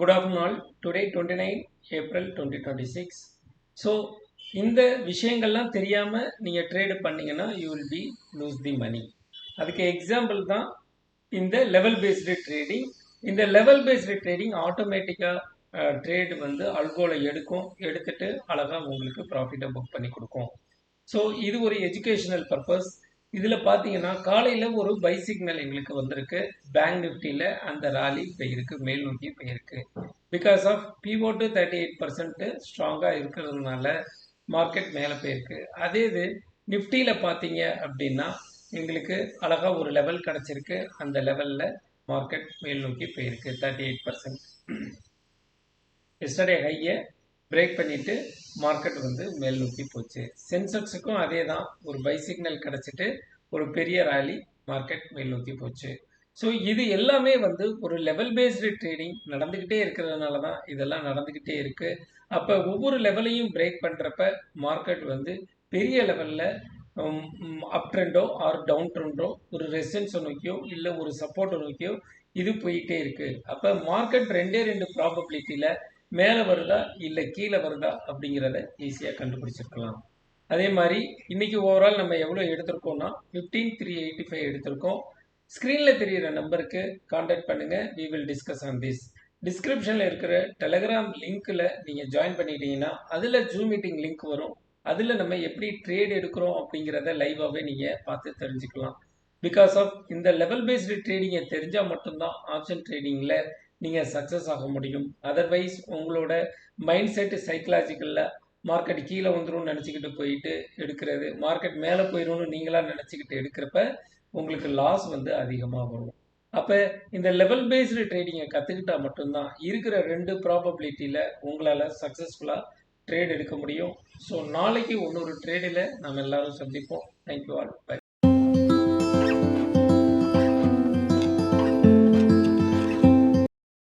Good afternoon all. Today 29 April 2026. So இந்த விஷயங்கள்லாம் தெரியாம நீங்க ட்ரேட் பண்ணீங்கன்னா you will be lose the money. அதுக்கு எக்ஸாம்பிள் தான் இந்த லெவல் பேஸ்டு ட்ரேடிங். இந்த லெவல் பேஸ்டு ட்ரேடிங் ஆட்டோமேட்டிக்கா ட்ரேட் வந்து அல்கோல எடுத்துட்டு அழகா உங்களுக்கு ப்ராஃபிட்டை புக் பண்ணி கொடுக்கும். ஸோ இது ஒரு எஜுகேஷனல் பர்பஸ். இதில் பார்த்தீங்கன்னா காலையில் ஒரு பை சிக்னல் எங்களுக்கு வந்திருக்கு. பேங்க் நிஃப்டியில் அந்த ராலி போயிருக்கு, மேல் நோக்கி போயிருக்கு. பிகாஸ் ஆஃப் பிஓ டு 38% ஸ்ட்ராங்காக இருக்கிறதுனால மார்க்கெட் மேலே போயிருக்கு. அதே இது நிஃப்டியில் பார்த்தீங்க அப்படின்னா எங்களுக்கு அழகாக ஒரு லெவல் கிடச்சிருக்கு. அந்த லெவலில் மார்க்கெட் மேல் நோக்கி போயிருக்கு 38%. எஸ்டர்டே ஹையை பிரேக் பண்ணிட்டு மார்க்கெட் வந்து மேல் நோக்கி போச்சு. சென்செக்ஸுக்கும் அதே தான், ஒரு பை சிக்னல் கிடச்சிட்டு ஒரு பெரிய ராலி மார்க்கெட் மேல் நோக்கி போச்சு. ஸோ இது எல்லாமே வந்து ஒரு லெவல் பேஸ்டு ட்ரேடிங் நடந்துக்கிட்டே இருக்கிறதுனால தான் இதெல்லாம் நடந்துக்கிட்டே இருக்கு. அப்போ ஒவ்வொரு லெவலையும் பிரேக் பண்ணுறப்ப மார்க்கெட் வந்து பெரிய லெவலில் அப் ட்ரெண்டோ ஆர் டவுன் ட்ரெண்டோ ஒரு ரெசிஸ்டன்ஸை நோக்கியோ இல்லை ஒரு சப்போர்ட்டை நோக்கியோ இது போயிட்டே இருக்கு. அப்போ மார்க்கெட் ரெண்டு ப்ராபபிலிட்டியில் மேலே வருதா இல்லை கீழே வருதா அப்படிங்கிறத ஈஸியாக கண்டுபிடிச்சிருக்கலாம். அதே மாதிரி இன்னைக்கு ஓவரால் நம்ம எவ்வளோ எடுத்திருக்கோம்னா 15,385 எடுத்திருக்கோம். ஸ்க்ரீனில் தெரிகிற நம்பருக்கு கான்டாக்ட் பண்ணுங்கள். We will discuss on this. டிஸ்கிரிப்ஷனில் இருக்கிற டெலகிராம் லிங்க்கில் நீங்கள் ஜாயின் பண்ணிட்டீங்கன்னா அதில் ஜூம் மீட்டிங் லிங்க் வரும். அதில் நம்ம எப்படி ட்ரேட் எடுக்கிறோம் அப்படிங்கிறத லைவாகவே நீங்கள் பார்த்து தெரிஞ்சுக்கலாம். பிகாஸ் ஆஃப் இந்த லெவல் பேஸ்டு ட்ரேடிங்கை தெரிஞ்சால் மட்டும்தான் ஆப்ஷன் ட்ரேடிங்கில் நீங்கள் சக்ஸஸ் ஆக முடியும். அதர்வைஸ் உங்களோட மைண்ட் செட்டு சைக்கலாஜிக்கலில் மார்க்கெட் கீழே வந்துடும் நினச்சிக்கிட்டு போயிட்டு எடுக்கிறது, மார்க்கெட் மேலே போயிடும்னு நீங்களாக நினச்சிக்கிட்டு எடுக்கிறப்ப உங்களுக்கு லாஸ் வந்து அதிகமாக வரும். அப்போ இந்த லெவல் பேஸ்டு ட்ரேடிங்கை கற்றுக்கிட்டா மட்டும்தான் இருக்கிற 2 ப்ராபபிலிட்டியில் உங்களால் சக்ஸஸ்ஃபுல்லாக ட்ரேட் எடுக்க முடியும். ஸோ நாளைக்கு இன்னொரு ட்ரேடில் நம்ம எல்லாரும் சந்திப்போம். Thank you all. பை.